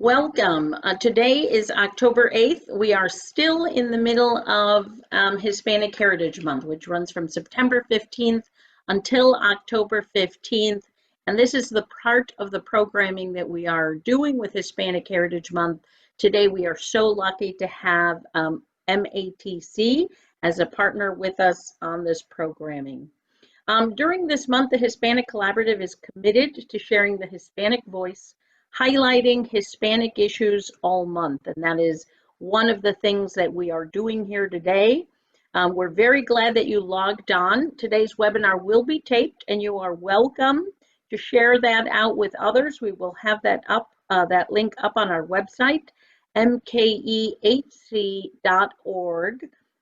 Welcome. Today is October 8th. We are still in the middle of Hispanic Heritage Month, which runs from September 15th until October 15th. And this is the part of the programming that we are doing with Hispanic Heritage Month. Today, we are so lucky to have MATC as a partner with us on this programming. During this month, the Hispanic Collaborative is committed to sharing the Hispanic voice, highlighting Hispanic issues all month. And that is one of the things that we are doing here today. We're very glad that you logged on. Today's webinar will be taped and you are welcome to share that out with others. We will have that up, that link up on our website, mkehc.org.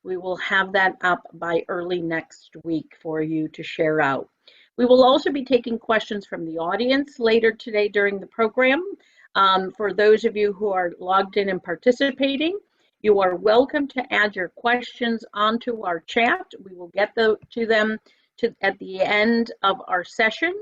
We will have that up by early next week for you to share out. We will also be taking questions from the audience later today during the program. For those of you who are logged in and participating, you are welcome to add your questions onto our chat. We will get to them at the end of our session.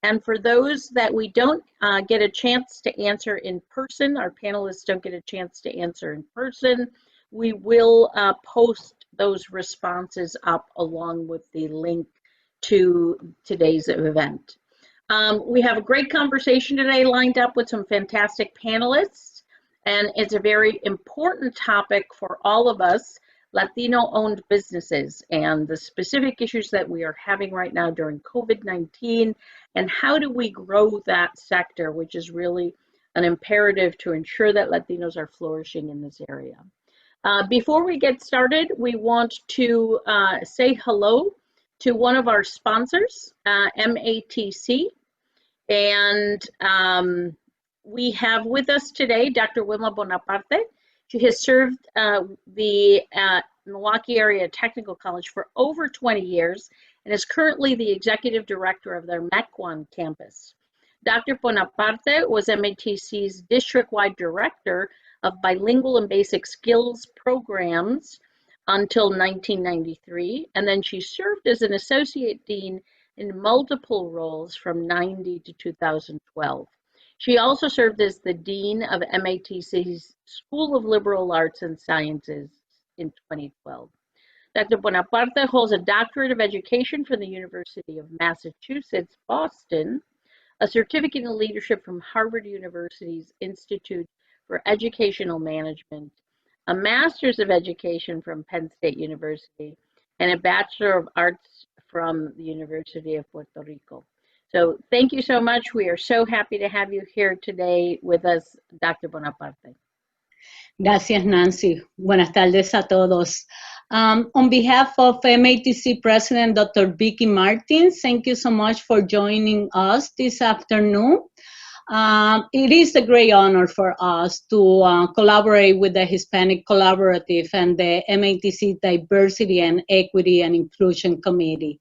And for those that we don't get a chance to answer in person, our panelists don't get a chance to answer in person, we will post those responses up along with the link to today's event. We have a great conversation today lined up with some fantastic panelists, and it's a very important topic for all of us Latino-owned businesses and the specific issues that we are having right now during COVID-19, and how do we grow that sector, which is really an imperative to ensure that Latinos are flourishing in this area. Before we get started, we want to say hello to one of our sponsors, MATC, and we have with us today Dr. Wilma Bonaparte. She has served the Milwaukee Area Technical College for over 20 years and is currently the executive director of their Mequon campus. Dr. Bonaparte was MATC's district-wide director of bilingual and basic skills programs until 1993, and then she served as an associate dean in multiple roles from 90 to 2012. She also served as the dean of MATC's School of Liberal Arts and Sciences in 2012. Dr. Bonaparte holds a doctorate of education from the University of Massachusetts, Boston, a certificate in leadership from Harvard University's Institute for Educational Management, a Master's of Education from Penn State University, and a Bachelor of Arts from the University of Puerto Rico. So thank you so much. We are so happy to have you here today with us, Dr. Bonaparte. Gracias, Nancy. Buenas tardes a todos. On behalf of MATC President Dr. Vicky Martins, thank you so much for joining us this afternoon. It is a great honor for us to collaborate with the Hispanic Collaborative and the MATC Diversity and Equity and Inclusion Committee.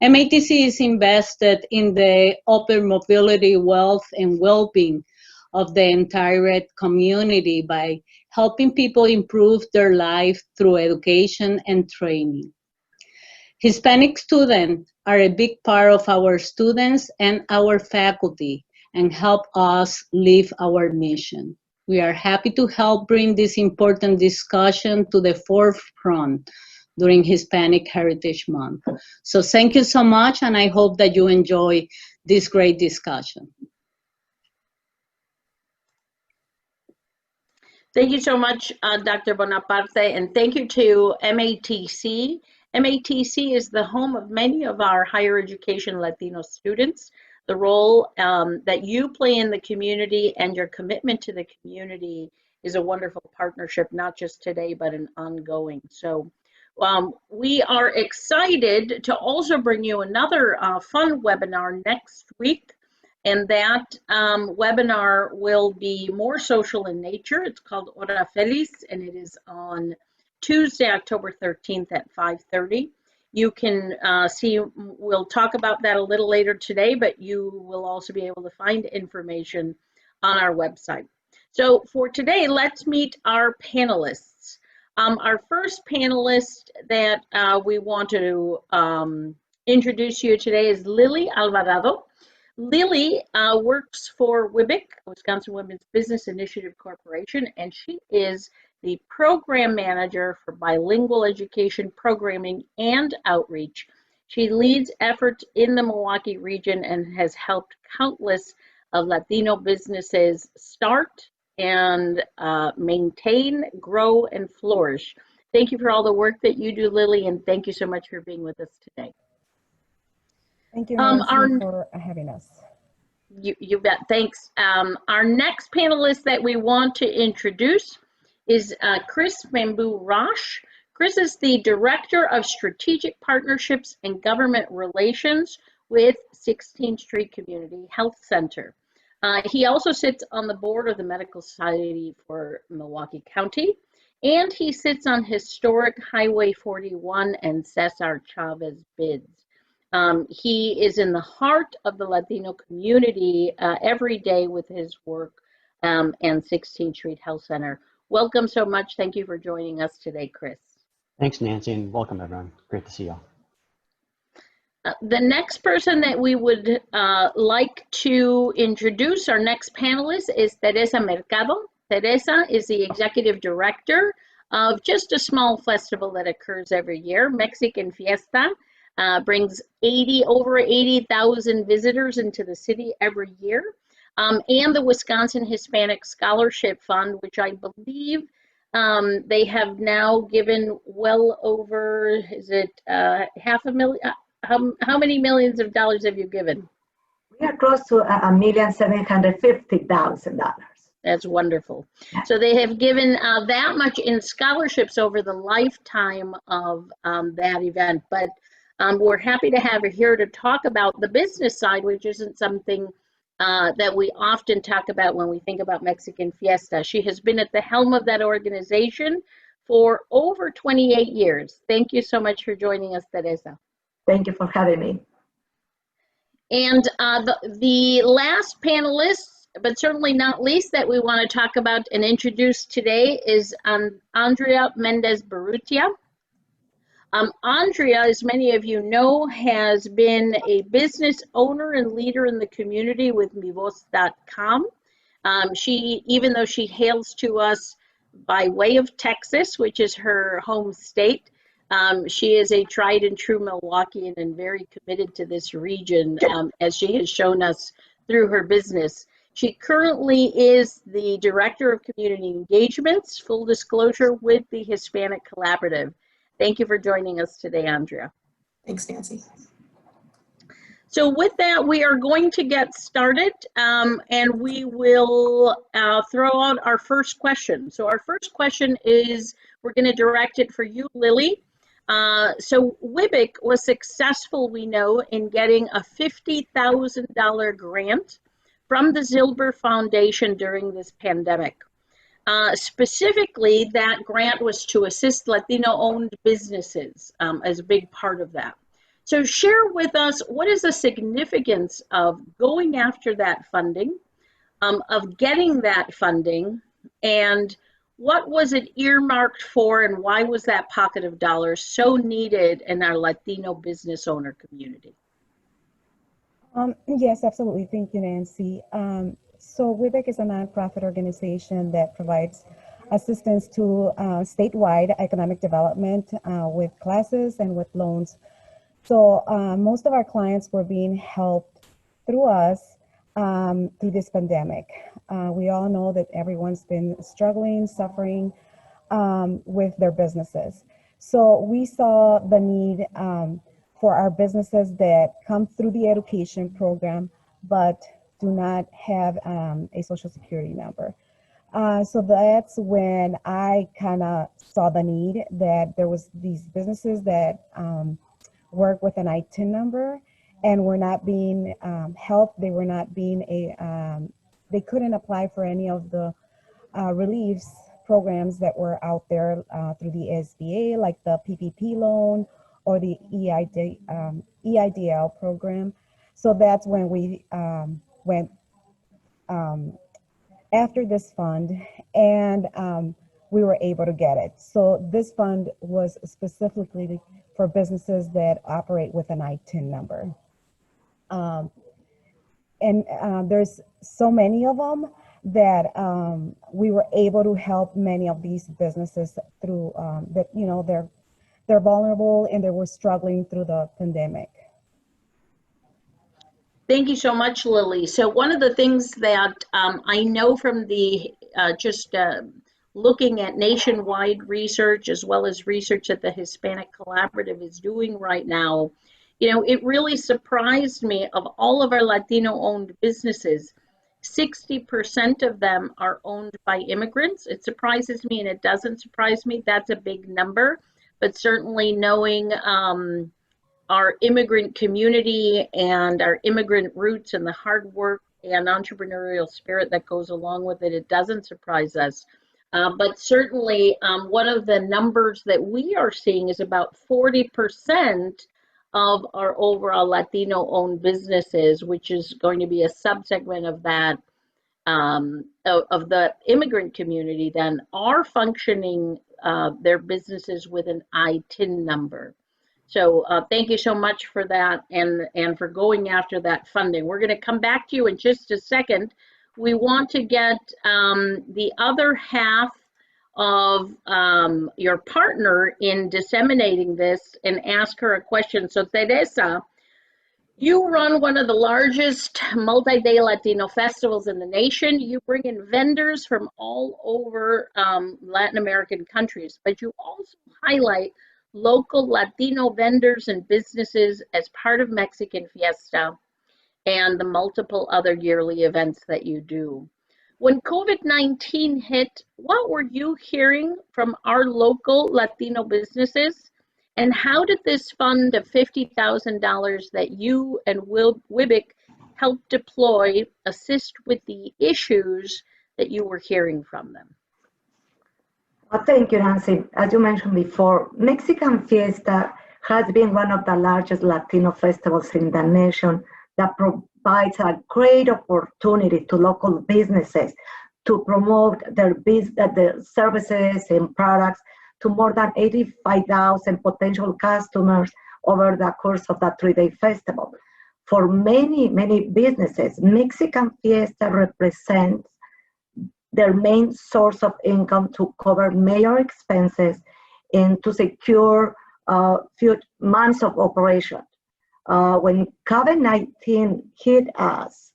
MATC is invested in the open mobility, wealth, and well-being of the entire community by helping people improve their life through education and training. Hispanic students are a big part of our students and our faculty and help us live our mission. We are happy to help bring this important discussion to the forefront during Hispanic Heritage Month. So thank you so much, and I hope that you enjoy this great discussion. Thank you so much, Dr. Bonaparte, and thank you to MATC. MATC is the home of many of our higher education Latino students. The role that you play in the community and your commitment to the community is a wonderful partnership, not just today, but an ongoing. So we are excited to also bring you another fun webinar next week. And that webinar will be more social in nature. It's called Hora Feliz, and it is on Tuesday, October 13th at 5:30. You can see, we'll talk about that a little later today, but you will also be able to find information on our website. So for today, let's meet our panelists. Our first panelist that we want to introduce you today is Lily Alvarado. Lily works for WIBIC, Wisconsin Women's Business Initiative Corporation, and she is the program manager for bilingual education programming and outreach. She leads efforts in the Milwaukee region and has helped countless of Latino businesses start and maintain, grow, and flourish. Thank you for all the work that you do, Lily, and thank you so much for being with us today. Thank you, Nancy, for having us. You bet. Thanks. Our next panelist that we want to introduce is Chris Bamboo-Rosh. Chris is the Director of Strategic Partnerships and Government Relations with 16th Street Community Health Center. He also sits on the board of the Medical Society for Milwaukee County, and he sits on historic Highway 41 and Cesar Chavez bids. He is in the heart of the Latino community every day with his work and 16th Street Health Center. Welcome so much. Thank you for joining us today, Chris. Thanks, Nancy, and welcome, everyone. Great to see you all. The next person that we would like to introduce, our next panelist, is Teresa Mercado. Teresa is the Executive Director of just a small festival that occurs every year, Mexican Fiesta. Brings over 80,000 visitors into the city every year. And the Wisconsin Hispanic Scholarship Fund, which I believe they have now given well over, is it $500,000? How many millions of dollars have you given? We are close to $1,750,000. That's wonderful. So they have given that much in scholarships over the lifetime of that event. But we're happy to have her here to talk about the business side, which isn't something that we often talk about when we think about Mexican Fiesta. She has been at the helm of that organization for over 28 years. Thank you so much for joining us, Teresa. Thank you for having me. And the last panelist, but certainly not least, that we want to talk about and introduce today is Andrea Mendez-Barrutia. Andrea, as many of you know, has been a business owner and leader in the community with mivoz.com. Even though she hails to us by way of Texas, which is her home state, she is a tried and true Milwaukeean and very committed to this region, as she has shown us through her business. She currently is the Director of Community Engagements, full disclosure, with the Hispanic Collaborative. Thank you for joining us today, Andrea. Thanks, Nancy. So with that, we are going to get started, and we will throw out our first question. So our first question is, we're going to direct it for you, Lily. So WIBIC was successful, we know, in getting a $50,000 grant from the Zilber Foundation during this pandemic. Specifically, that grant was to assist Latino-owned businesses as a big part of that. So share with us, what is the significance of going after that funding, of getting that funding, and what was it earmarked for, and why was that pocket of dollars so needed in our Latino business owner community? Yes, absolutely. Thank you, Nancy. So WIBIC is a nonprofit organization that provides assistance to statewide economic development with classes and with loans. So most of our clients were being helped through us through this pandemic. We all know that everyone's been struggling, suffering with their businesses. So we saw the need for our businesses that come through the education program, but do not have a social security number. So that's when I kind of saw the need that there was these businesses that work with an ITIN number and were not being helped. They were not being they couldn't apply for any of the reliefs programs that were out there through the SBA, like the PPP loan or the EIDL program. So that's when we went after this fund, and we were able to get it. So this fund was specifically for businesses that operate with an ITIN number. and there's so many of them that we were able to help many of these businesses through that, you know, they're vulnerable and they were struggling through the pandemic. Thank you so much, Lily. So one of the things that I know from the looking at nationwide research as well as research that the Hispanic Collaborative is doing right now, you know, it really surprised me, of all of our Latino-owned businesses, 60% of them are owned by immigrants. It surprises me and it doesn't surprise me. That's a big number, but certainly knowing our immigrant community and our immigrant roots and the hard work and entrepreneurial spirit that goes along with it, it doesn't surprise us. But certainly one of the numbers that we are seeing is about 40% of our overall Latino-owned businesses, which is going to be a subsegment of that, of the immigrant community, then are functioning their businesses with an ITIN number. So thank you so much for that and for going after that funding. We're going to come back to you in just a second. We want to get the other half of your partner in disseminating this and ask her a question. So Teresa, you run one of the largest multi-day Latino festivals in the nation. You bring in vendors from all over Latin American countries, but you also highlight local Latino vendors and businesses as part of Mexican Fiesta and the multiple other yearly events that you do. When COVID-19 hit, what were you hearing from our local Latino businesses? And how did this fund of $50,000 that you and WIBIC helped deploy assist with the issues that you were hearing from them? Thank you, Nancy. As you mentioned before, Mexican Fiesta has been one of the largest Latino festivals in the nation that provides a great opportunity to local businesses to promote their services and products to more than 85,000 potential customers over the course of the 3-day festival. For many, many businesses, Mexican Fiesta represents their main source of income to cover major expenses and to secure few months of operation. When COVID-19 hit us,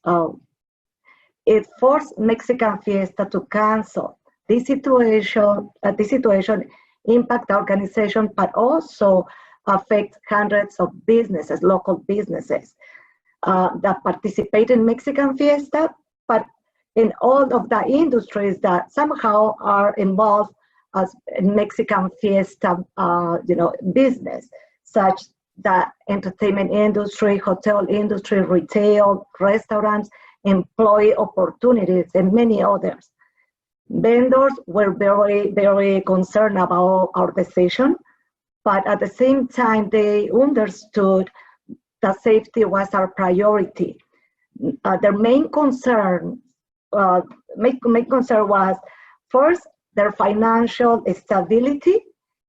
it forced Mexican Fiesta to cancel. This situation impact the organization, but also affect hundreds of businesses, local businesses that participate in Mexican Fiesta, but in all of the industries that somehow are involved as in Mexican Fiesta, business, such the entertainment industry, hotel industry, retail, restaurants, employee opportunities, and many others. Vendors were very, very concerned about our decision, but at the same time, they understood that safety was our priority. Their main concern was, first, their financial stability,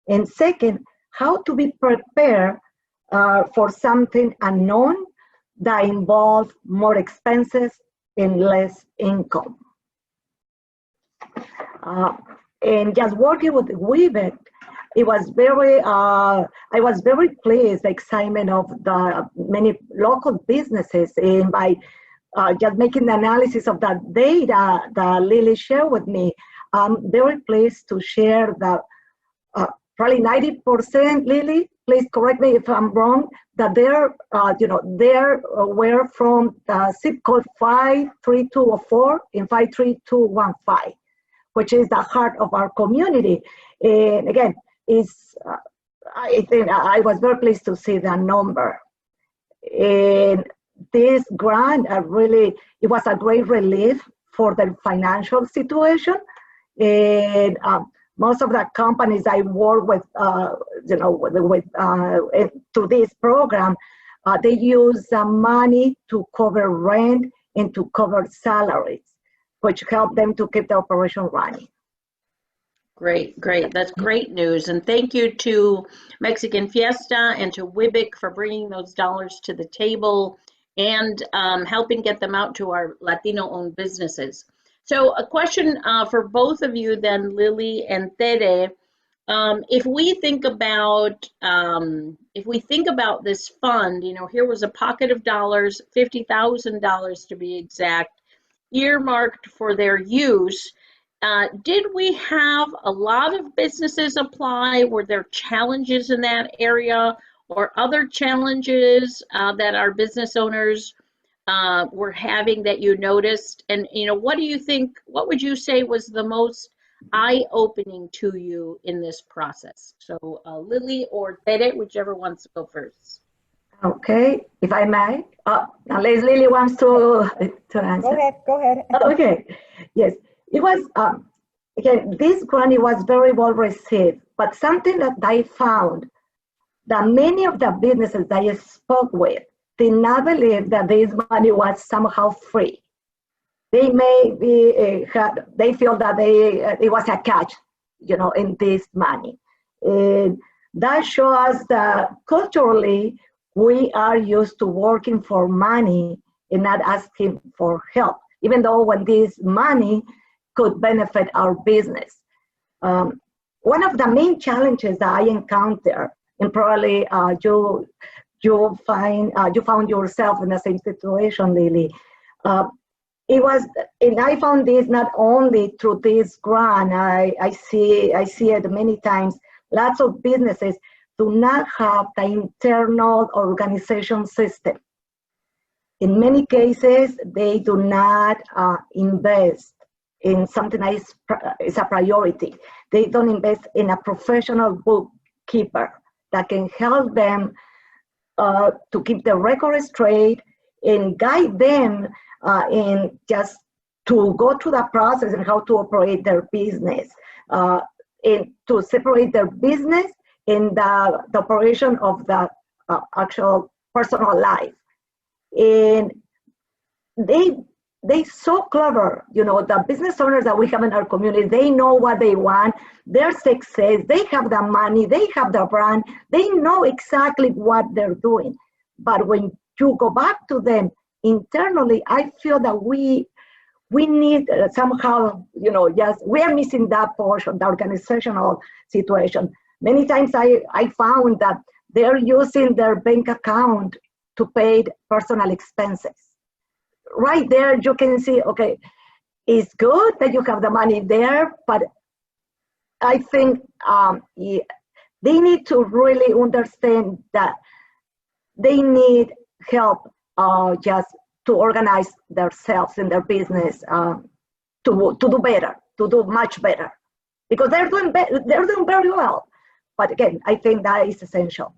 and second, how to be prepared for something unknown that involves more expenses and less income. And just working with WIBIC, it was very, I was very pleased, the excitement of the many local businesses, and by just making the analysis of that data that Lily shared with me, I'm very pleased to share that probably 90%, Lily, please correct me if I'm wrong, that they're were from the zip code 53204 and 53215, which is the heart of our community. And again, I think I was very pleased to see that number. And this grant it was a great relief for the financial situation. And most of the companies I work with, to this program, they use money to cover rent and to cover salaries, which help them to keep the operation running. Great, great. That's great news. And thank you to Mexican Fiesta and to WIBIC for bringing those dollars to the table and helping get them out to our Latino-owned businesses. So a question for both of you then, Lily and Tere. If we think about this fund, you know, here was a pocket of dollars, $50,000 to be exact, earmarked for their use. Did we have a lot of businesses apply? Were there challenges in that area or other challenges that our business owners were having that you noticed? And, you know, what would you say was the most eye-opening to you in this process? So Lily or Tere, whichever wants to go first. Okay, if I may, unless Lily wants to answer. Go ahead. Okay, yes, it was, again, this grant, it was very well received, but something that I found that many of the businesses that I spoke with did not believe that this money was somehow free. They may be, they feel that it was a catch, you know, in this money. And that shows that culturally, we are used to working for money and not asking for help, even though when this money could benefit our business. One of the main challenges that I encounter, and probably you found yourself in the same situation, Lily. It was, and I found this not only through this grant. I see it many times. Lots of businesses do not have the internal organization system. In many cases, they do not invest in something that is a priority. They don't invest in a professional bookkeeper that can help them to keep the record straight and guide them in just to go through the process and how to operate their business, and to separate their business and the operation of the actual personal life. And they so clever, you know, the business owners that we have in our community, they know what they want, their success, they have the money, they have the brand, they know exactly what they're doing. But when you go back to them internally, I feel that we need somehow, you know, just we are missing that portion, the organizational situation. Many times I found that they're using their bank account to pay personal expenses. Right there, you can see, okay, it's good that you have the money there, but I think they need to really understand that they need help just to organize themselves in their business to do better, to do much better, because they're doing very well. But again, I think that is essential.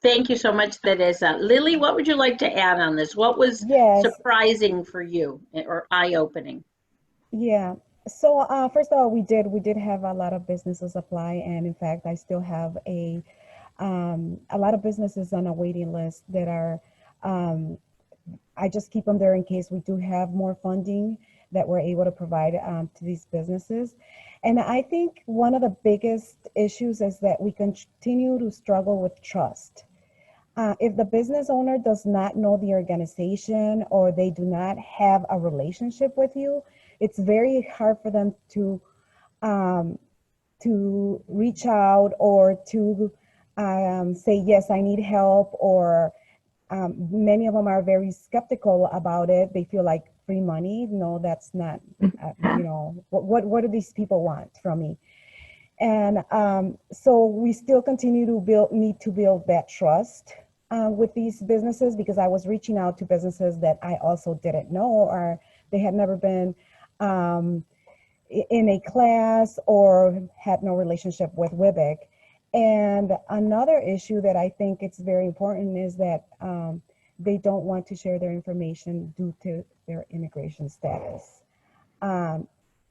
Thank you so much, Teresa. Lily, what would you like to add on this? What was surprising for you or eye-opening? Yeah. So first of all, we did have a lot of businesses apply, and in fact, I still have a lot of businesses on a waiting list that are. I just keep them there in case we do have more funding that we're able to provide to these businesses. And I think one of the biggest issues is that we continue to struggle with trust. If the business owner does not know the organization or they do not have a relationship with you, it's very hard for them to reach out or to say, yes, I need help, or many of them are very skeptical about it. They feel like free money. No, that's not, you know, what do these people want from me? And so we still continue to need to build that trust with these businesses, because I was reaching out to businesses that I also didn't know, or they had never been in a class or had no relationship with WIBIC. And another issue that I think it's very important is that they don't want to share their information due to their immigration status.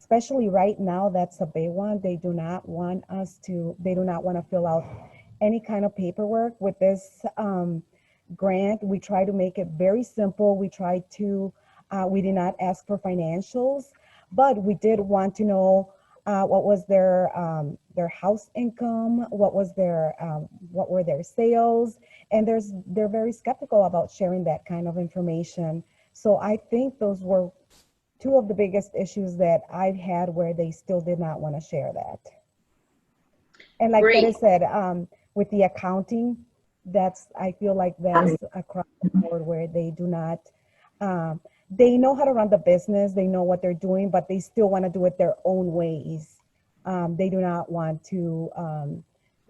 Especially right now, that's a big one. They do not want to fill out any kind of paperwork. With this grant, we try to make it very simple. We did not ask for financials, but we did want to know what was their their house income, what were their sales, and they're very skeptical about sharing that kind of information. So I think those were two of the biggest issues that I've had where they still did not want to share that. And like Great. Tere said, with the accounting, I feel like that's across the board where they do not, they know how to run the business, they know what they're doing, but they still want to do it their own ways. They do not want to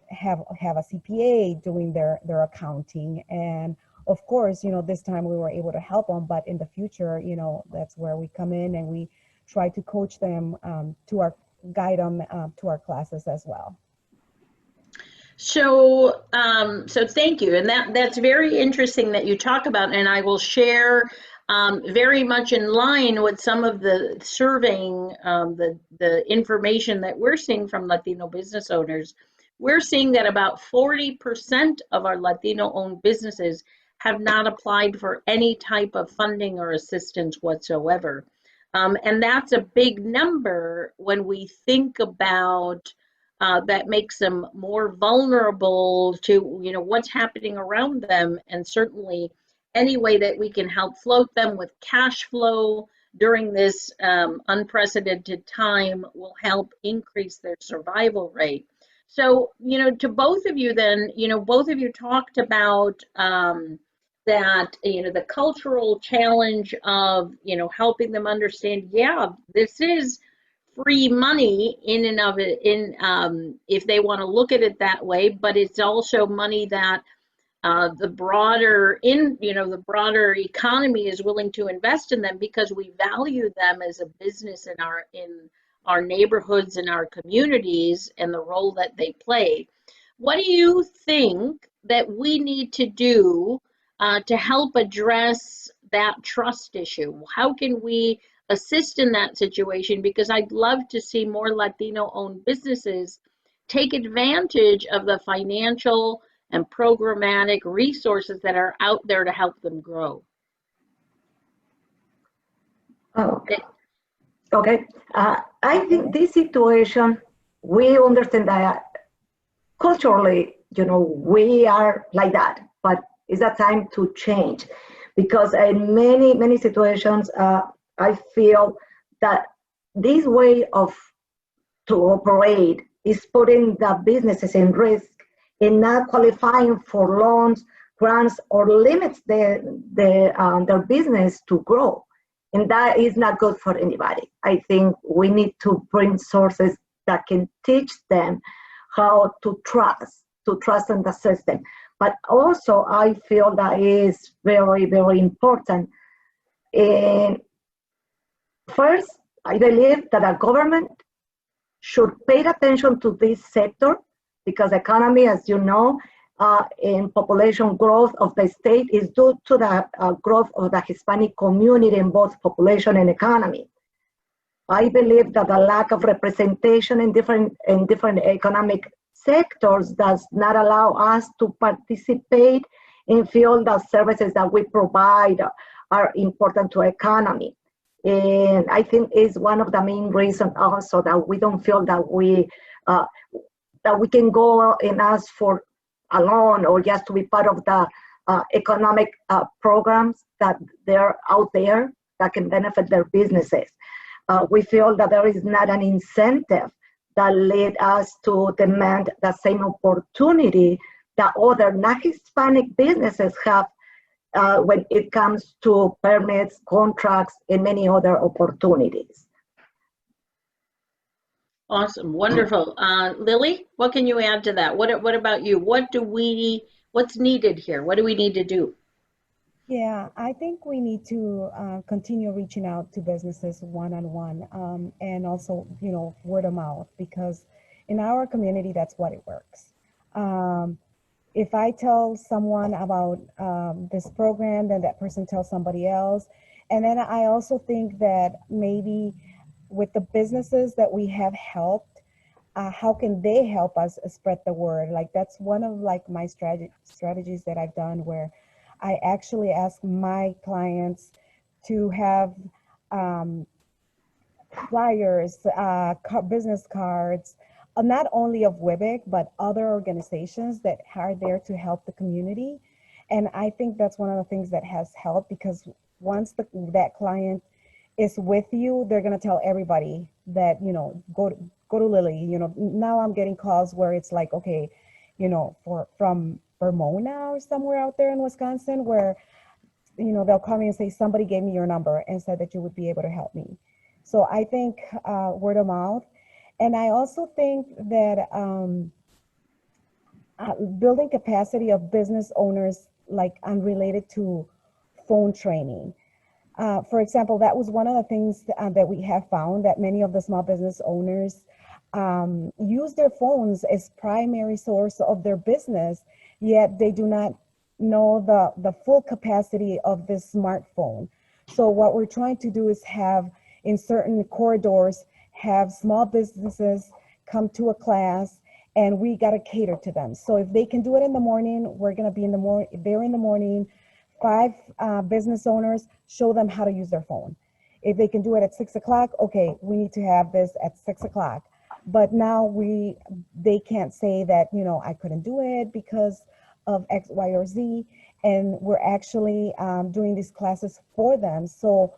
have a CPA doing their accounting. And of course, this time we were able to help them, but in the future, that's where we come in and we try to coach them, guide them to our classes as well. So, so thank you, and that's very interesting that you talk about, and I will share very much in line with some of the surveying, the information that we're seeing from Latino business owners. We're seeing that about 40% of our Latino-owned businesses have not applied for any type of funding or assistance whatsoever, and that's a big number when we think about. That makes them more vulnerable to what's happening around them, and certainly any way that we can help float them with cash flow during this unprecedented time will help increase their survival rate. So to both of you then, both of you talked about that the cultural challenge of helping them understand, yeah, this is free money in and of it, if they want to look at it that way, but it's also money that the broader economy is willing to invest in them because we value them as a business in our neighborhoods and our communities and the role that they play. What do you think that we need to do to help address that trust issue? How can we assist in that situation? Because I'd love to see more Latino-owned businesses take advantage of the financial and programmatic resources that are out there to help them grow. Okay. I think this situation, we understand that culturally, we are like that, but it's a time to change, because in many situations, I feel that this way to operate is putting the businesses in risk in not qualifying for loans, grants, or limits their business to grow. And that is not good for anybody. I think we need to bring sources that can teach them how to trust in the system. But also, I feel that is very, very important. First, I believe that our government should pay attention to this sector, because economy, as you know, in population growth of the state is due to the growth of the Hispanic community in both population and economy. I believe that the lack of representation in different economic sectors does not allow us to participate and feel the services that we provide are important to economy. And I think is one of the main reasons also that we don't feel that we can go and ask for a loan or just to be part of the economic programs that they're out there that can benefit their businesses. We feel that there is not an incentive that led us to demand the same opportunity that other non-Hispanic businesses have when it comes to permits, contracts, and many other opportunities. Awesome, wonderful. Lily, what can you add to that? What about you? What's needed here? What do we need to do? Yeah, I think we need to continue reaching out to businesses one-on-one, and also, word of mouth, because in our community, that's what it works. If I tell someone about this program, then that person tells somebody else. And then I also think that maybe with the businesses that we have helped, how can they help us spread the word? Like that's one of my strategies that I've done, where I actually ask my clients to have flyers, business cards, not only of WIBIC, but other organizations that are there to help the community. And I think that's one of the things that has helped, because once that client is with you, they're going to tell everybody that, you know, go to Lily. You know, now I'm getting calls where it's like, okay, you know, from Vermona or somewhere out there in Wisconsin, where, you know, they'll call me and say, somebody gave me your number and said that you would be able to help me. So I think word of mouth. And I also think that building capacity of business owners, like unrelated to phone training. For example, that was one of the things that we have found, that many of the small business owners use their phones as primary source of their business, yet they do not know the full capacity of this smartphone. So what we're trying to do is have, in certain corridors, have small businesses come to a class, and we got to cater to them. So if they can do it in the morning, we're going to be there in the morning. 5 business owners, show them how to use their phone. If they can do it at 6 o'clock, okay, we need to have this at 6 o'clock. But now they can't say that, you know, I couldn't do it because of X, Y, or Z. And we're actually doing these classes for them. So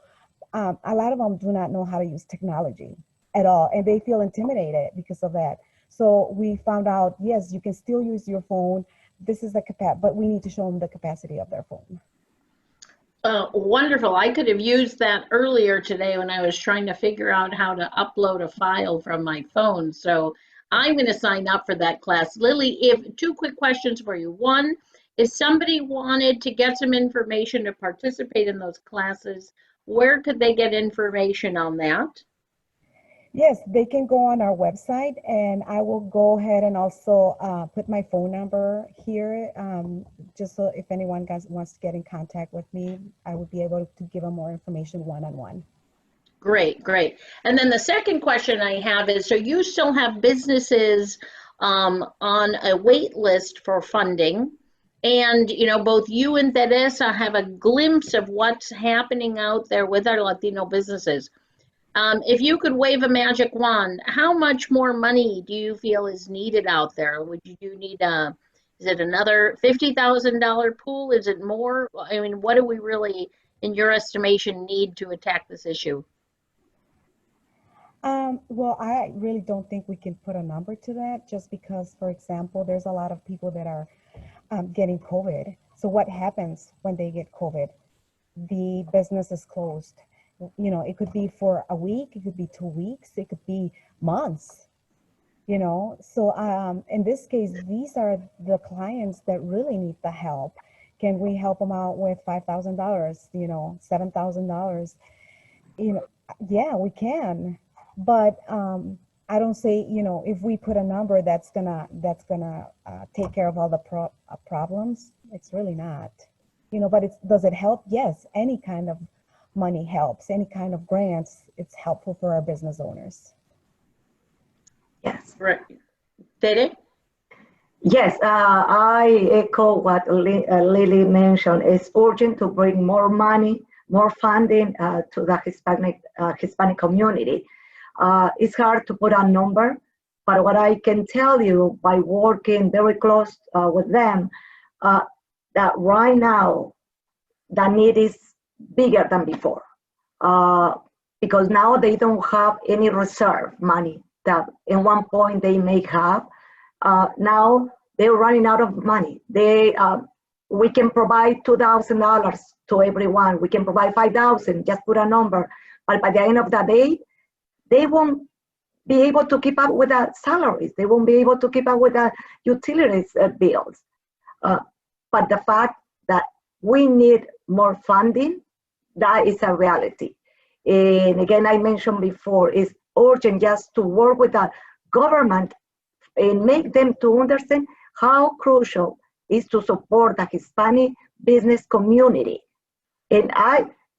a lot of them do not know how to use technology at all, and they feel intimidated because of that. So we found out, yes, you can still use your phone. This is the capacity, but we need to show them the capacity of their phone. Wonderful. I could have used that earlier today when I was trying to figure out how to upload a file from my phone. So I'm going to sign up for that class. Lily, 2 quick questions for you. One, if somebody wanted to get some information to participate in those classes, where could they get information on that? Yes, they can go on our website, and I will go ahead and also put my phone number here, just so if anyone wants to get in contact with me, I would be able to give them more information one-on-one. Great, great. And then the second question I have is, so you still have businesses on a wait list for funding, and you know, both you and Teresa have a glimpse of what's happening out there with our Latino businesses. If you could wave a magic wand, how much more money do you feel is needed out there? Would you need is it another $50,000 pool? Is it more? I mean, what do we really, in your estimation, need to attack this issue? Well, I really don't think we can put a number to that, just because, for example, there's a lot of people that are getting COVID. So what happens when they get COVID? The business is closed. You know, it could be for a week, it could be 2 weeks, it could be months, you know. So in this case, these are the clients that really need the help. Can we help them out with $5,000, you know, $7,000? You know, yeah, we can. But I don't say, you know, if we put a number that's gonna take care of all the problems. It's really not, you know. But does it help? Yes, any kind of money helps. Any kind of grants, it's helpful for our business owners. Yes. Right. Tere? Yes, I echo what Lily mentioned. It's urgent to bring more money, more funding to the Hispanic community. It's hard to put a number, but what I can tell you by working very close with them, that right now the need is bigger than before, because now they don't have any reserve money that in one point they may have. Now they're running out of money. We can provide $2,000 to everyone. We can provide $5,000, just put a number. But by the end of the day, they won't be able to keep up with the salaries. They won't be able to keep up with the utilities bills. But the fact that we need more funding, that is a reality. And again, I mentioned before, it's urgent just to work with the government and make them to understand how crucial is to support the Hispanic business community. And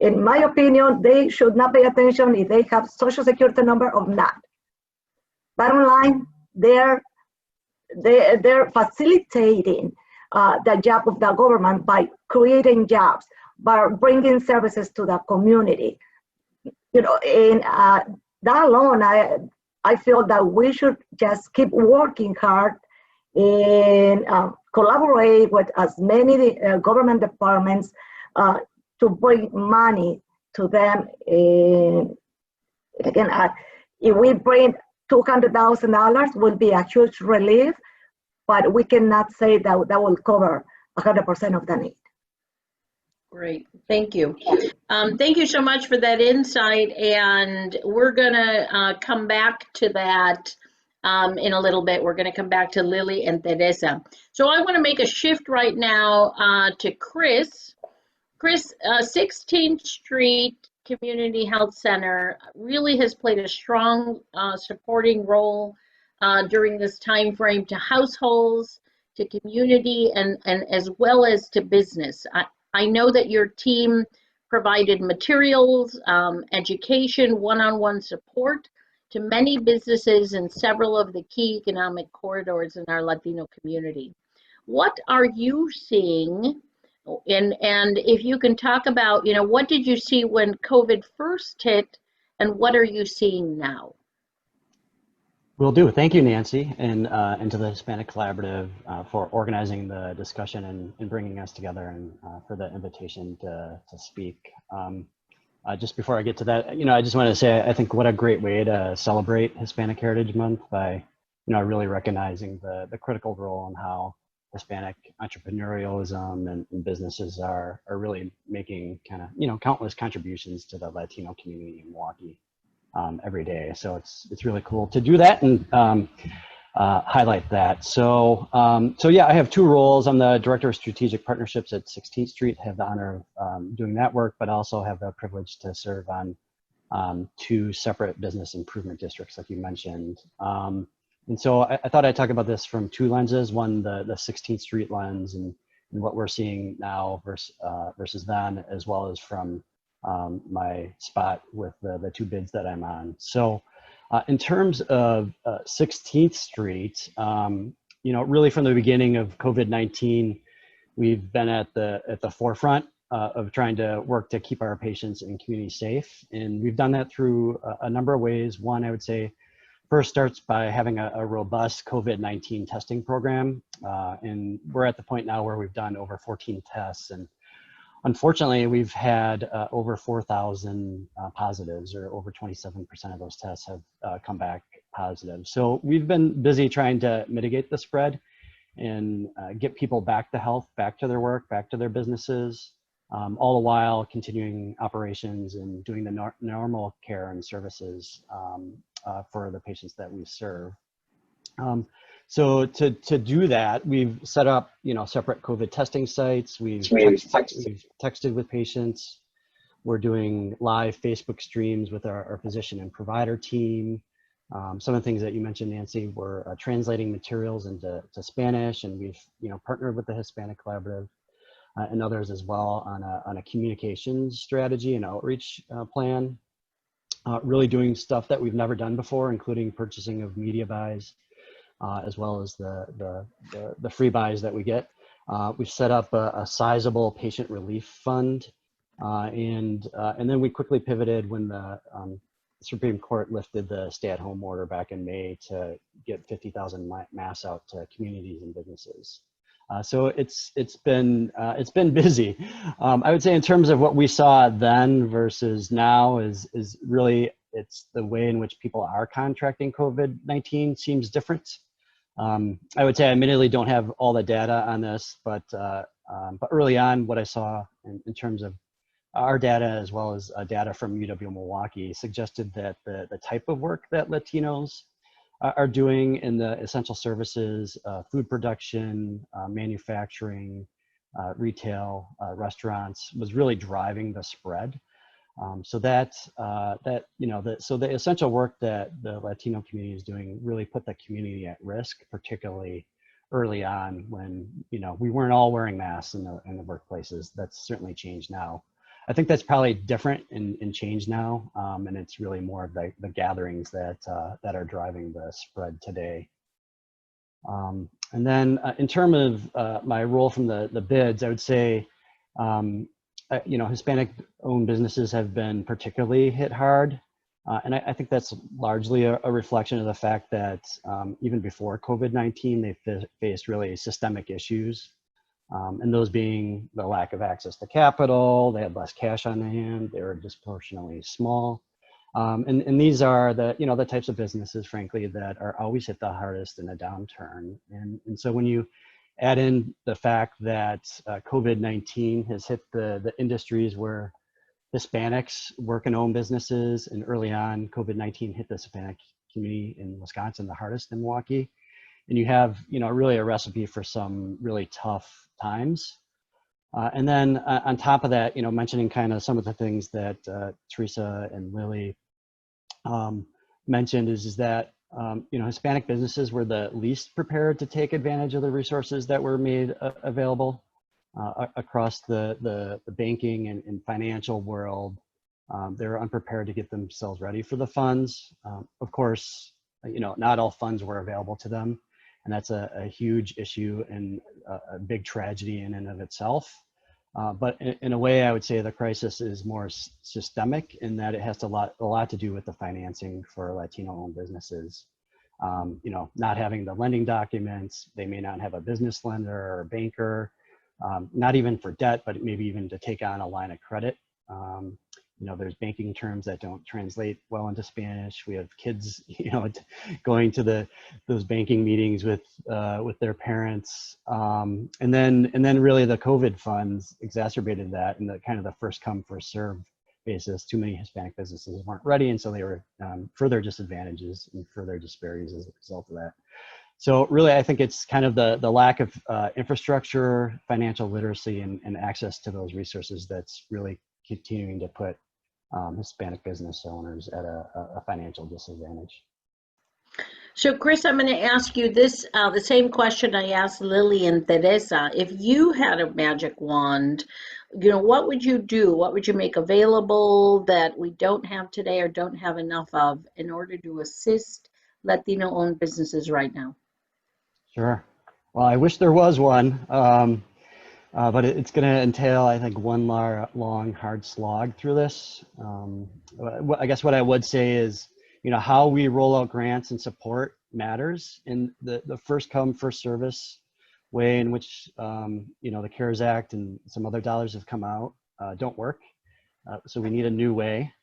in my opinion, they should not pay attention if they have social security number or not. Bottom line, they're facilitating the job of the government by creating jobs, by bringing services to the community. You know, and that alone, I feel that we should just keep working hard and collaborate with as many government departments to bring money to them. And again, if we bring $200,000, will be a huge relief, but we cannot say that that will cover 100% of the need. Great, thank you. Thank you so much for that insight, and we're gonna come back to that in a little bit. We're gonna come back to Lily and Teresa. So I wanna make a shift right now to Chris. Chris, 16th Street Community Health Center really has played a strong supporting role during this time frame to households, to community, and as well as to business. I know that your team provided materials, education, one-on-one support to many businesses in several of the key economic corridors in our Latino community. What are you seeing? And if you can talk about, you know, what did you see when COVID first hit, and what are you seeing now? Will do. Thank you, Nancy, and to the Hispanic Collaborative for organizing the discussion and bringing us together, and for the invitation to speak. Just before I get to that, you know, I just want to say I think what a great way to celebrate Hispanic Heritage Month by, you know, really recognizing the critical role and how Hispanic entrepreneurialism and businesses are really making kind of, you know, countless contributions to the Latino community in Milwaukee every day. So it's really cool to do that and highlight that. So yeah, I have two roles. I'm the Director of Strategic Partnerships at 16th Street. I have the honor of doing that work, but also have the privilege to serve on two separate business improvement districts, like you mentioned. And so I thought I'd talk about this from two lenses. One, the 16th Street lens and what we're seeing now versus then, as well as from my spot with the two bids that I'm on. So in terms of 16th Street, you know, really from the beginning of COVID-19, we've been at the forefront of trying to work to keep our patients and community safe. And we've done that through a number of ways. One, I would say, first starts by having a robust COVID-19 testing program. And we're at the point now where we've done over 14 tests. And unfortunately, we've had over 4,000 positives, or over 27% of those tests have come back positive. So we've been busy trying to mitigate the spread and get people back to health, back to their work, back to their businesses, all the while continuing operations and doing the normal care and services for the patients that we serve. So to do that, we've set up, you know, separate COVID testing sites. We've texted with patients. We're doing live Facebook streams with our physician and provider team. Some of the things that you mentioned, Nancy, we're translating materials into Spanish, and we've, you know, partnered with the Hispanic Collaborative and others as well on a communications strategy and outreach plan. Really doing stuff that we've never done before, including purchasing of media buys, as well as the free buys that we get. We've set up a sizable patient relief fund, and then we quickly pivoted when the Supreme Court lifted the stay-at-home order back in May to get 50,000 masks out to communities and businesses. So it's been busy. I would say in terms of what we saw then versus now is really, it's the way in which people are contracting COVID-19 seems different. I would say I admittedly don't have all the data on this, but early on, what I saw in terms of our data, as well as data from UW-Milwaukee, suggested that the type of work that Latinos are doing in the essential services, food production, manufacturing, retail, restaurants, was really driving the spread. So that you know, so the essential work that the Latino community is doing really put the community at risk, particularly early on when, you know, we weren't all wearing masks in the workplaces. That's certainly changed now. I think that's probably different and changed now, and it's really more of the gatherings that are driving the spread today. And then in terms of my role from the bids, I would say, you know, Hispanic-owned businesses have been particularly hit hard And I think that's largely a reflection of the fact that even before COVID-19, they faced really systemic issues. And those being the lack of access to capital, they had less cash on hand, they were disproportionately small. And these are the types of businesses, frankly, that are always hit the hardest in a downturn. And so when you add in the fact that COVID-19 has hit the industries where Hispanics work and own businesses, and early on, COVID-19 hit the Hispanic community in Wisconsin the hardest in Milwaukee. And you have, really a recipe for some really tough times. And then on top of that, mentioning kind of some of the things that Teresa and Lily mentioned is that, Hispanic businesses were the least prepared to take advantage of the resources that were made available across the banking and financial world. They were unprepared to get themselves ready for the funds. Of course, not all funds were available to them. And that's a huge issue and a big tragedy in and of itself. But in a way, I would say the crisis is more systemic in that it has a lot to do with the financing for Latino-owned businesses. Not having the lending documents, they may not have a business lender or a banker, not even for debt, but maybe even to take on a line of credit. There's banking terms that don't translate well into Spanish. We have kids, going to those banking meetings with their parents, and then really the COVID funds exacerbated that, and the kind of the first come first serve basis. Too many Hispanic businesses weren't ready, and so they were further disadvantages and further disparities as a result of that. So really, I think it's kind of the lack of infrastructure, financial literacy, and access to those resources that's really continuing to put Hispanic business owners at a financial disadvantage. So Chris, I'm going to ask you this, the same question I asked Lily and Teresa. If you had a magic wand, what would you do? What would you make available that we don't have today or don't have enough of in order to assist Latino-owned businesses right now? Sure. Well, I wish there was one. But it's going to entail, I think, one long, hard slog through this. I guess what I would say is, how we roll out grants and support matters. In the first come, first service way in which, the CARES Act and some other dollars have come out don't work. So we need a new way.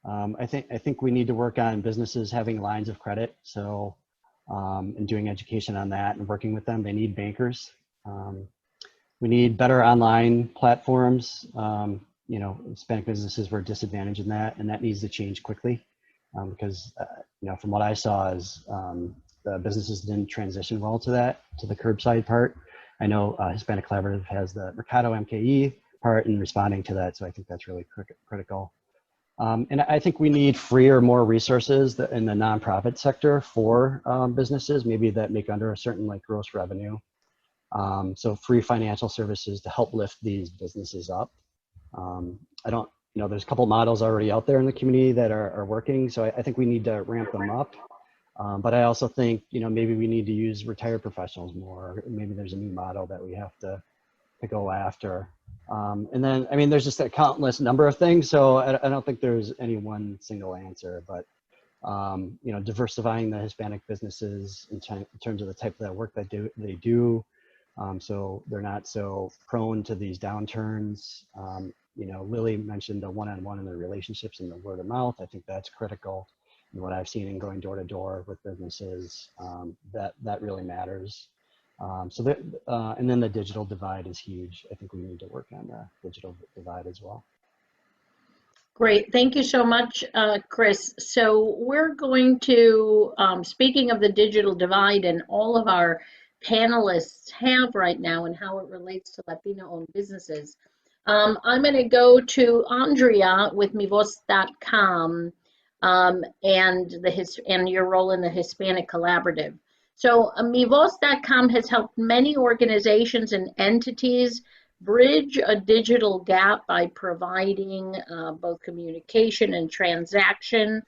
I think we need to work on businesses having lines of credit. So, and doing education on that and working with them. They need bankers. We need better online platforms. Hispanic businesses were disadvantaged in that, and that needs to change quickly because, from what I saw is the businesses didn't transition well to the curbside part. I know Hispanic Collaborative has the Mercado MKE part in responding to that, so I think that's really critical. And I think we need freer, more resources in the nonprofit sector for businesses, maybe that make under a certain gross revenue. So free financial services to help lift these businesses up. There's a couple models already out there in the community that are working. So I think we need to ramp them up. But I also think, maybe we need to use retired professionals more. Maybe there's a new model that we have to go after. And then, there's just a countless number of things. So I don't think there's any one single answer, but diversifying the Hispanic businesses in terms of the type of work that they do. So they're not so prone to these downturns. Lily mentioned the one-on-one and the relationships and the word of mouth. I think that's critical. And what I've seen in going door to door with businesses, that really matters. And then the digital divide is huge. I think we need to work on the digital divide as well. Great. Thank you so much, Chris. So we're going to, speaking of the digital divide and all of our panelists have right now and how it relates to Latino-owned businesses, I'm going to go to Andrea with MiVoz.com and your role in the Hispanic Collaborative. So MiVoz.com has helped many organizations and entities bridge a digital gap by providing both communication and transaction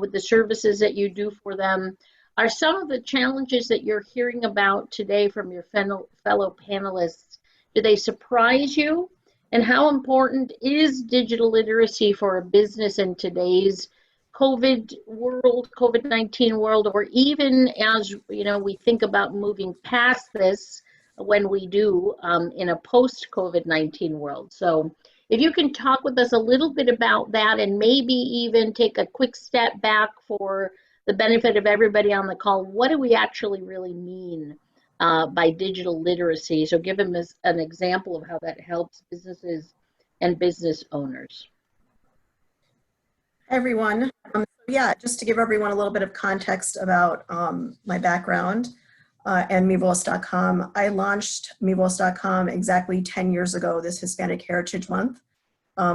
with the services that you do for them. Are some of the challenges that you're hearing about today from your fellow panelists, do they surprise you? And how important is digital literacy for a business in today's COVID-19 world, or even as we think about moving past this when we do in a post-COVID-19 world. So if you can talk with us a little bit about that, and maybe even take a quick step back for the benefit of everybody on the call, what do we actually really mean by digital literacy? So give them an example of how that helps businesses and business owners. Hi, everyone. Yeah, just to give everyone a little bit of context about my background and MiVoz.com. I launched MiVoz.com exactly 10 years ago, this Hispanic Heritage Month.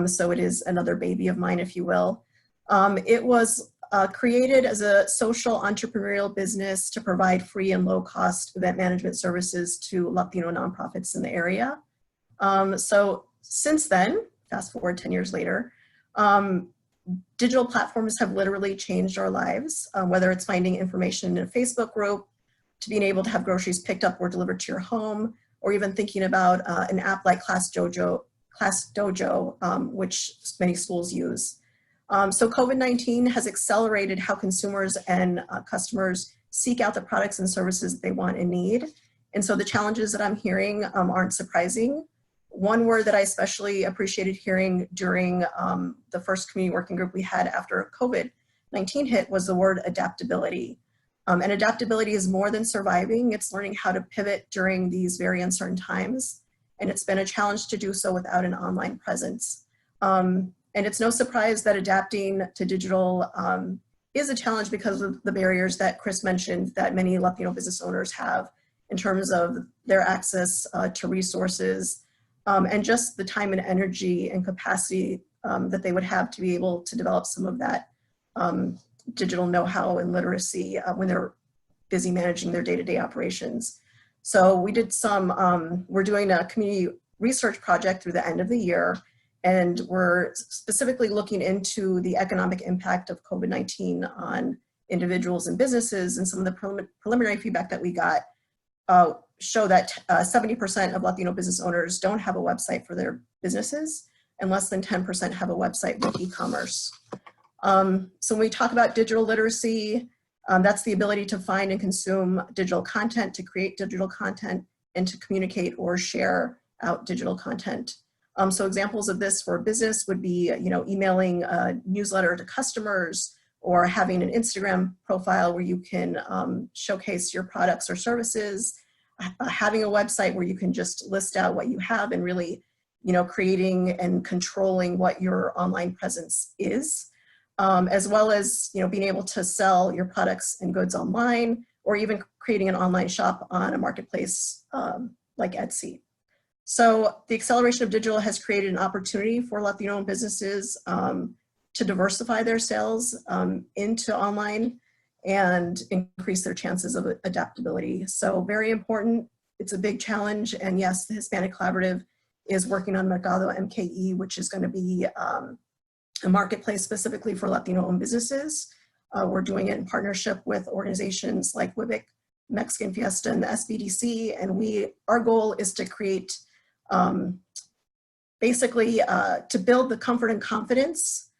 So it is another baby of mine, if you will. It was created as a social entrepreneurial business to provide free and low-cost event management services to Latino nonprofits in the area. So since then, fast forward 10 years later, digital platforms have literally changed our lives, whether it's finding information in a Facebook group, to being able to have groceries picked up or delivered to your home, or even thinking about an app like Class Dojo, which many schools use. So COVID-19 has accelerated how consumers and customers seek out the products and services that they want and need. And so the challenges that I'm hearing aren't surprising. One word that I especially appreciated hearing during the first community working group we had after COVID-19 hit was the word adaptability. And adaptability is more than surviving. It's learning how to pivot during these very uncertain times. And it's been a challenge to do so without an online presence. And it's no surprise that adapting to digital is a challenge because of the barriers that Chris mentioned that many Latino business owners have in terms of their access to resources, and just the time and energy and capacity that they would have to be able to develop some of that digital know-how and literacy when they're busy managing their day-to-day operations. So we did we're doing a community research project through the end of the year, and we're specifically looking into the economic impact of COVID-19 on individuals and businesses, and some of the preliminary feedback that we got show that 70% of Latino business owners don't have a website for their businesses, and less than 10% have a website with e-commerce. So when we talk about digital literacy, that's the ability to find and consume digital content, to create digital content, and to communicate or share out digital content. So examples of this for a business would be, emailing a newsletter to customers, or having an Instagram profile where you can showcase your products or services, having a website where you can just list out what you have, and really, creating and controlling what your online presence is, as well as, being able to sell your products and goods online, or even creating an online shop on a marketplace like Etsy. So the acceleration of digital has created an opportunity for Latino businesses to diversify their sales into online and increase their chances of adaptability. So very important. It's a big challenge. And yes, the Hispanic Collaborative is working on Mercado MKE, which is going to be a marketplace specifically for Latino-owned businesses. We're doing it in partnership with organizations like WIBIC, Mexican Fiesta, and the SBDC. And our goal is to create, basically to build the comfort and confidence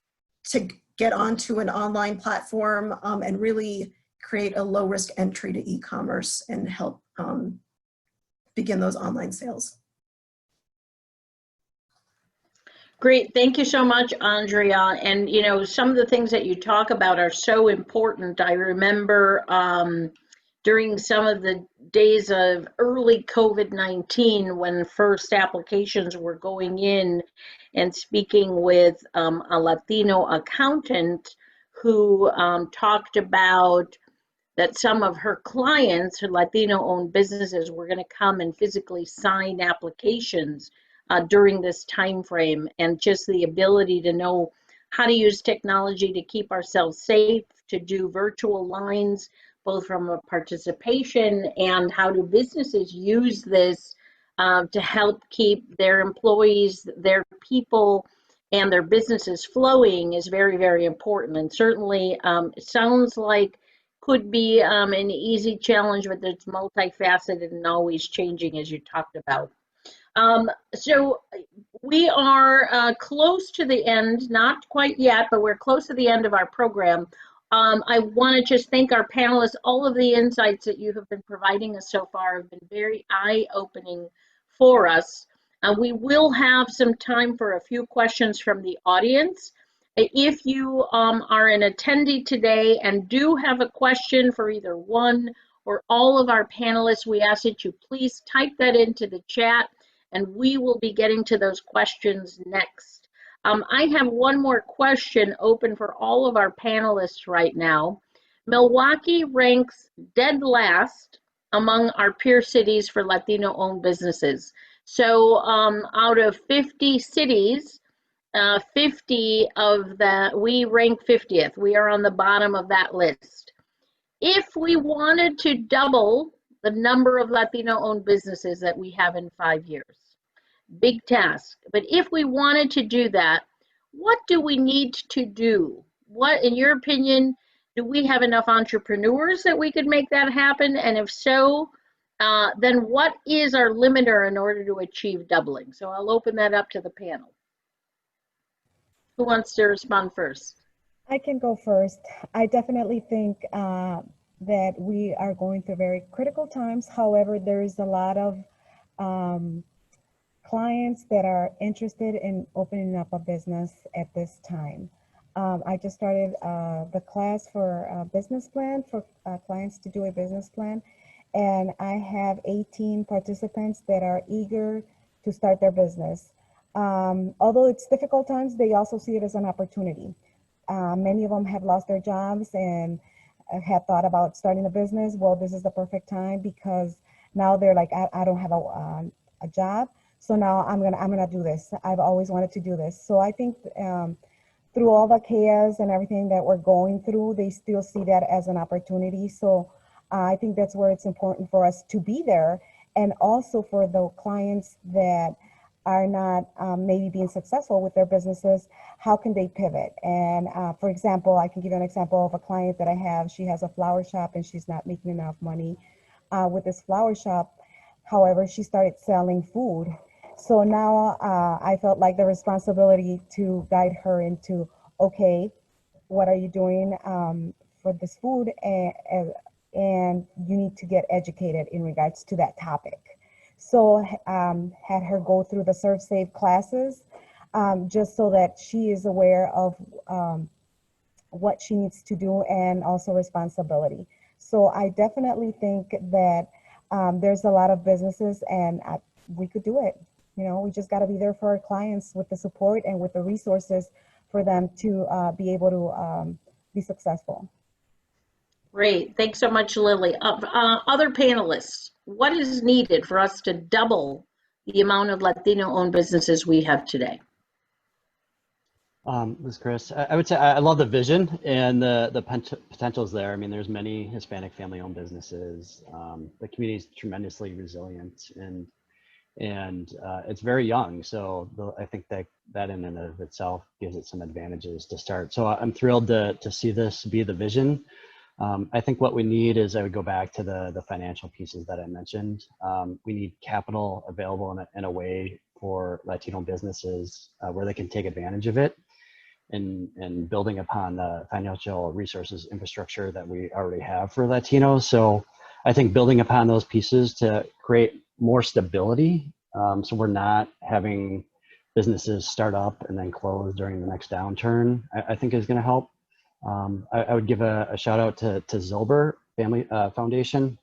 to get onto an online platform and really create a low-risk entry to e-commerce and help begin those online sales. Great, thank you so much, Andrea. And some of the things that you talk about are so important. I remember during some of the days of early COVID-19, when first applications were going in, and speaking with a Latino accountant who talked about that some of her clients, her Latino-owned businesses, were going to come and physically sign applications during this time frame, and just the ability to know how to use technology to keep ourselves safe, to do virtual lines, both from a participation, and how do businesses use this to help keep their employees, their people, and their businesses flowing is very, very important. And certainly it sounds like could be an easy challenge, but it's multifaceted and always changing, as you talked about. So we are close to the end, not quite yet, but we're close to the end of our program. I want to just thank our panelists. All of the insights that you have been providing us so far have been very eye-opening for us. We will have some time for a few questions from the audience. If you are an attendee today and do have a question for either one or all of our panelists, we ask that you please type that into the chat, and we will be getting to those questions next. I have one more question open for all of our panelists right now. Milwaukee ranks dead last among our peer cities for Latino-owned businesses. So out of 50 cities, 50 of that, we rank 50th. We are on the bottom of that list. If we wanted to double the number of Latino-owned businesses that we have in 5 years, big task. But if we wanted to do that, what do we need to do? What, in your opinion, do we have enough entrepreneurs that we could make that happen? And if so, then what is our limiter in order to achieve doubling? So I'll open that up to the panel. Who wants to respond first? I can go first. I definitely think that we are going through very critical times. However, there is a lot of clients that are interested in opening up a business at this time. I just started the class for a business plan for clients to do a business plan. And I have 18 participants that are eager to start their business. Although it's difficult times, they also see it as an opportunity. Many of them have lost their jobs and have thought about starting a business. Well, this is the perfect time because now they're like, I don't have a job. So now I'm gonna do this. I've always wanted to do this. So I think through all the chaos and everything that we're going through, they still see that as an opportunity. So I think that's where it's important for us to be there, and also for the clients that are not maybe being successful with their businesses, how can they pivot? And for example, I can give you an example of a client that I have. She has a flower shop and she's not making enough money with this flower shop. However, she started selling food. So now I felt like the responsibility to guide her into, okay, what are you doing for this food? And you need to get educated in regards to that topic. So had her go through the Serve Save classes just so that she is aware of what she needs to do and also responsibility. So I definitely think that there's a lot of businesses and we could do it. You know, we just got to be there for our clients with the support and with the resources for them to be able to be successful. Great, thanks so much, Lily. Other panelists, what is needed for us to double the amount of Latino-owned businesses we have today? This is Chris. I would say I love the vision and the potentials there. I mean, there's many Hispanic family-owned businesses. The community is tremendously resilient and it's very young. So I think that in and of itself gives it some advantages to start. So I'm thrilled to see this be the vision. I think what we need is, I would go back to the financial pieces that I mentioned. We need capital available in a way for Latino businesses where they can take advantage of it, and building upon the financial resources infrastructure that we already have for Latinos. So I think building upon those pieces to create more stability, so we're not having businesses start up and then close during the next downturn, I think is going to help. I would give a shout out to Zilber Family Foundation,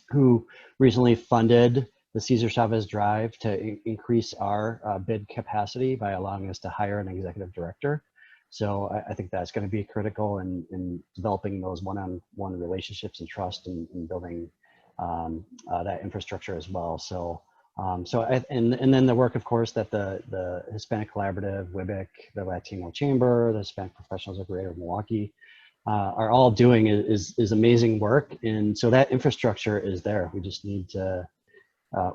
who recently funded the Cesar Chavez Drive to increase our bid capacity by allowing us to hire an executive director. So I think that's going to be critical in developing those one-on-one relationships and trust and building that infrastructure as well. So and then the work, of course, that the Hispanic Collaborative, WIBIC, the Latino Chamber, the Hispanic Professionals of Greater Milwaukee are all doing is amazing work. And so that infrastructure is there. We just need to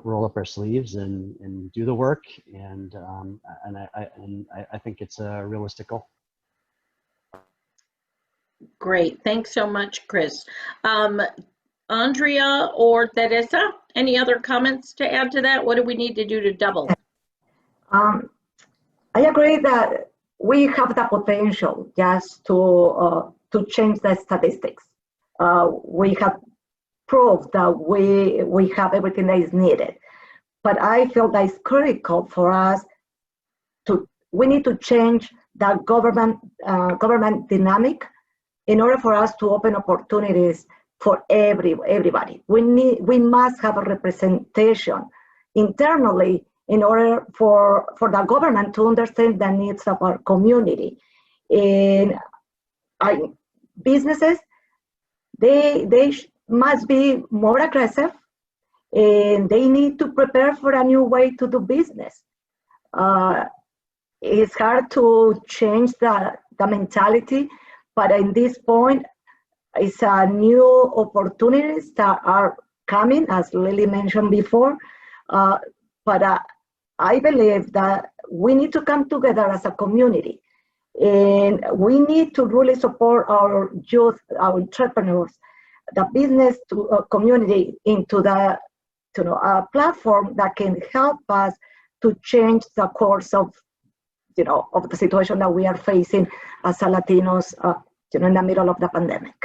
roll up our sleeves and do the work. And I think it's a realistic goal. Great, thanks so much, Chris. Andrea or Teresa, any other comments to add to that? What do we need to do to double? I agree that we have the potential just to change the statistics. We have proved that we have everything that is needed. But I feel that it's critical for us we need to change the government dynamic in order for us to open opportunities for everybody. We must have a representation internally in order for the government to understand the needs of our community. And businesses, they must be more aggressive, and they need to prepare for a new way to do business. It's hard to change the mentality, but in this point, it's a new opportunities that are coming, as Lily mentioned before. But I believe that we need to come together as a community, and we need to really support our youth, our entrepreneurs, the business community into a platform that can help us to change the course of the situation that we are facing as a Latinos, in the middle of the pandemic.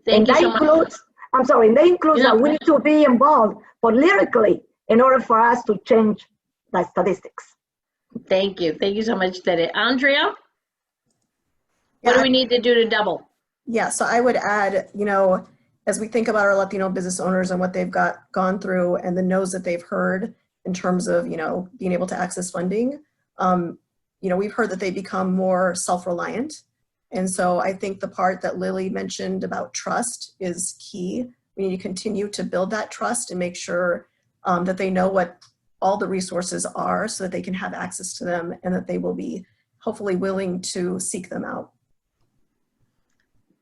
Thank you so much. That includes that we need to be involved politically in order for us to change the statistics. Thank you. Thank you so much, Tere. Andrea, what do we need to do to double? Yeah, so I would add, as we think about our Latino business owners and what they've gone through and the no's that they've heard in terms of, being able to access funding, we've heard that they become more self-reliant. And so I think the part that Lily mentioned about trust is key. We need to continue to build that trust and make sure that they know what all the resources are so that they can have access to them and that they will be hopefully willing to seek them out.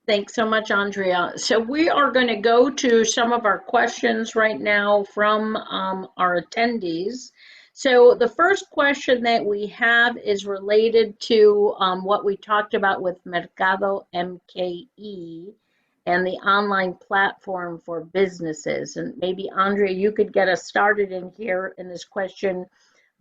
Thanks so much, Andrea. So we are going to go to some of our questions right now from our attendees. So the first question that we have is related to what we talked about with Mercado MKE and the online platform for businesses. And maybe, Andrea, you could get us started in here in this question,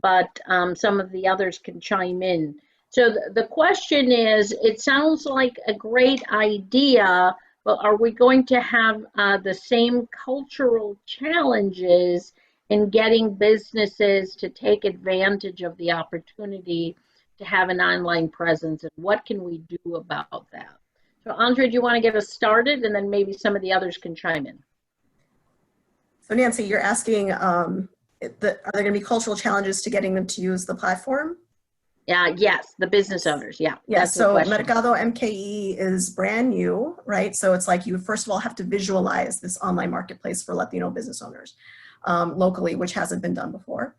but some of the others can chime in. So the question is, it sounds like a great idea, but are we going to have the same cultural challenges in getting businesses to take advantage of the opportunity to have an online presence, and what can we do about that? So Andrea, do you want to get us started, and then maybe some of the others can chime in? So Nancy, you're asking, are there going to be cultural challenges to getting them to use the platform? Yes, the business owners, yeah. Yes, so Mercado MKE is brand new, right? So it's like you first of all have to visualize this online marketplace for Latino business owners locally, which hasn't been done before.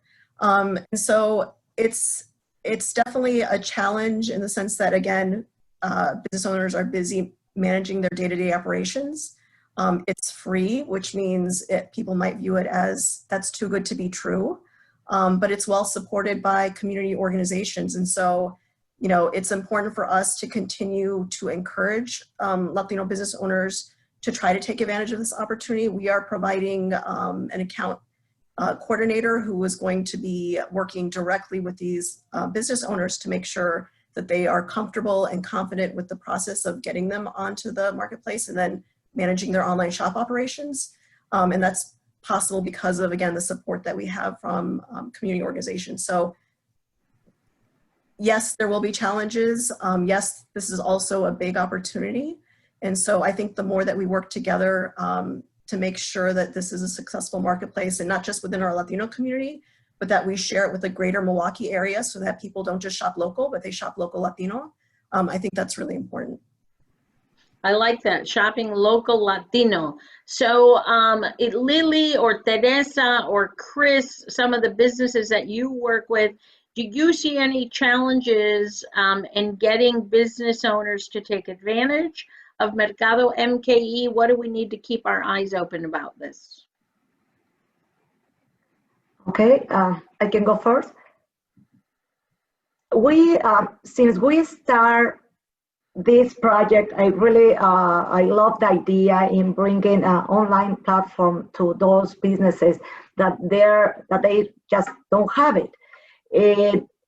So it's definitely a challenge in the sense that, again, business owners are busy managing their day-to-day operations. It's free, which means people might view it as that's too good to be true. But it's well supported by community organizations. And so, it's important for us to continue to encourage Latino business owners to try to take advantage of this opportunity. We are providing an account coordinator who is going to be working directly with these business owners to make sure that they are comfortable and confident with the process of getting them onto the marketplace and then managing their online shop operations. And that's possible because of, again, the support that we have from community organizations. So yes, there will be challenges. Yes, this is also a big opportunity. And so I think the more that we work together to make sure that this is a successful marketplace, and not just within our Latino community, but that we share it with the greater Milwaukee area so that people don't just shop local, but they shop local Latino. I think that's really important. I like that, shopping local Latino. So Lily or Teresa or Chris, some of the businesses that you work with, do you see any challenges in getting business owners to take advantage of Mercado MKE? What do we need to keep our eyes open about this? Okay, I can go first. Since we start this project, I love the idea in bringing an online platform to those businesses that they just don't have it.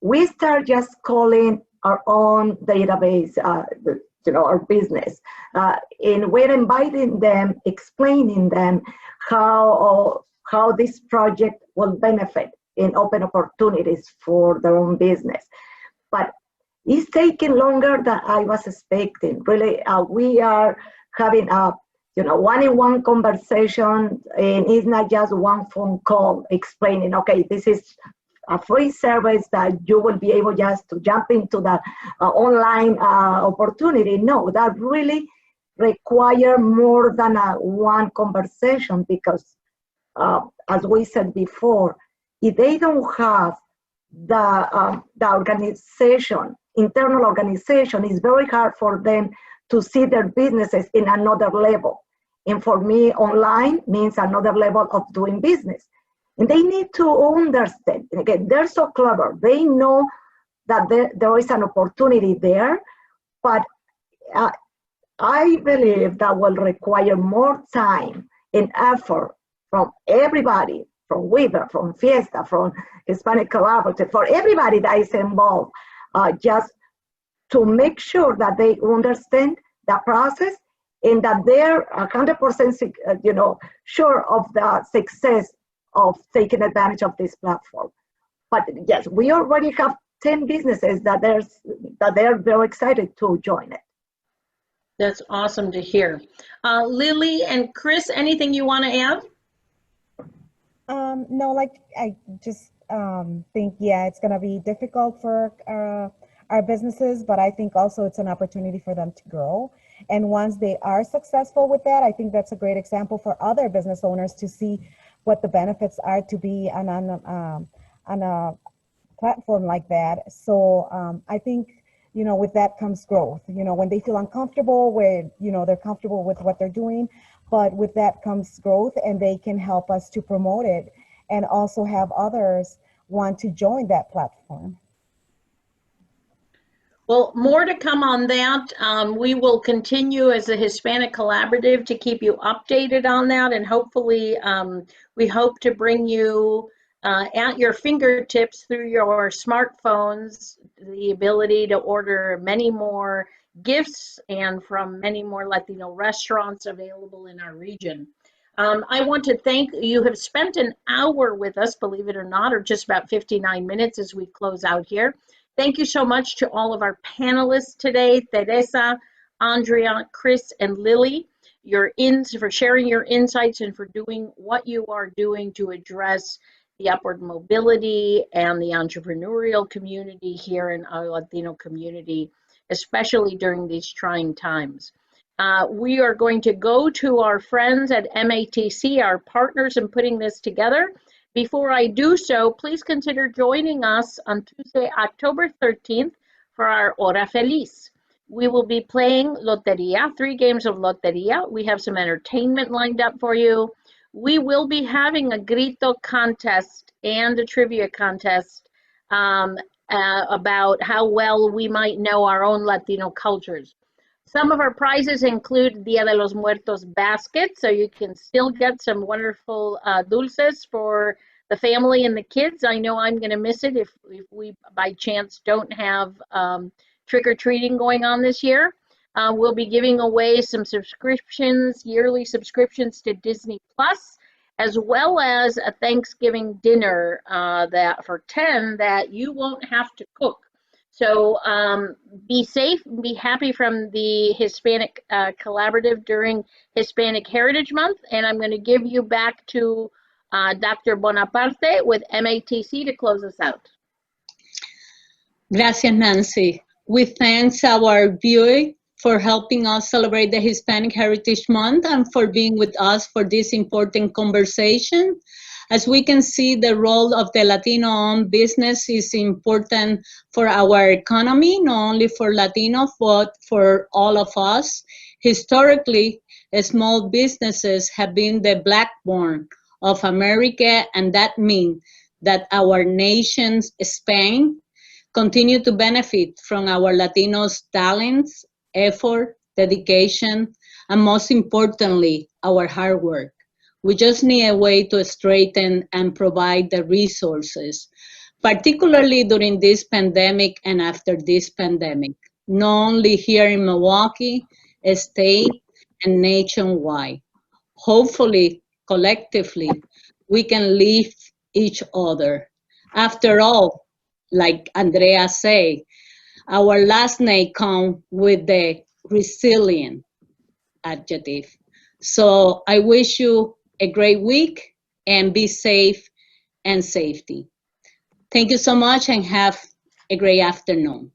we start just calling our own database, our business. And we're inviting them, explaining them how this project will benefit and open opportunities for their own business. But it's taking longer than I was expecting. Really, we are having a one-on-one conversation, and it's not just one phone call explaining, okay, this is a free service that you will be able just to jump into the online opportunity. No, that really require more than one conversation, because as we said before, if they don't have the organization, internal organization, it's very hard for them to see their businesses in another level. And for me, online means another level of doing business. And they need to understand. And again, they're so clever. They know that there is an opportunity there, but I believe that will require more time and effort from everybody, from Weaver, from Fiesta, from Hispanic Collaborative, for everybody that is involved, just to make sure that they understand the process and that they're 100% sure of the success of taking advantage of this platform. But yes, we already have 10 businesses that they're very excited to join it. That's awesome to hear. Lily and Chris, anything you want to add? No, like I just think, yeah, it's going to be difficult for our businesses, but I think also it's an opportunity for them to grow. And once they are successful with that, I think that's a great example for other business owners to see what the benefits are to be on a platform like that. So I think, with that comes growth. When they feel uncomfortable, where, they're comfortable with what they're doing, but with that comes growth, and they can help us to promote it and also have others want to join that platform. Well, more to come on that. We will continue as a Hispanic Collaborative to keep you updated on that, and hopefully we hope to bring you at your fingertips through your smartphones the ability to order many more gifts and from many more Latino restaurants available in our region. I want to thank you. Have spent an hour with us, believe it or not, or just about 59 minutes as we close out here. Thank you so much to all of our panelists today, Teresa, Andrea, Chris, and Lily, for sharing your insights and for doing what you are doing to address the upward mobility and the entrepreneurial community here in our Latino community, especially during these trying times. We are going to go to our friends at MATC, our partners in putting this together. Before I do so, please consider joining us on Tuesday, October 13th for our Hora Feliz. We will be playing Loteria, 3 games of Loteria. We have some entertainment lined up for you. We will be having a grito contest and a trivia contest about how well we might know our own Latino cultures. Some of our prizes include Dia de los Muertos basket, so you can still get some wonderful dulces for the family and the kids. I know I'm going to miss it if we by chance don't have trick-or-treating going on this year. We'll be giving away some subscriptions, yearly subscriptions to Disney Plus, as well as a Thanksgiving dinner that for 10 that you won't have to cook. So be safe, be happy from the Hispanic Collaborative during Hispanic Heritage Month. And I'm going to give you back to Dr. Bonaparte with MATC to close us out. Gracias, Nancy. We thank our viewers for helping us celebrate the Hispanic Heritage Month and for being with us for this important conversation. As we can see, the role of the Latino-owned business is important for our economy, not only for Latinos, but for all of us. Historically, small businesses have been the backbone of America, and that means that our nation's Spain continue to benefit from our Latinos' talents, effort, dedication, and most importantly, our hard work. We just need a way to straighten and provide the resources. particularly during this pandemic and after this pandemic, not only here in Milwaukee, state, and nationwide. Hopefully, collectively, we can lift each other. After all, like Andrea said, our last name comes with the resilient adjective. So I wish you a great week and be safe and safety. Thank you so much and have a great afternoon.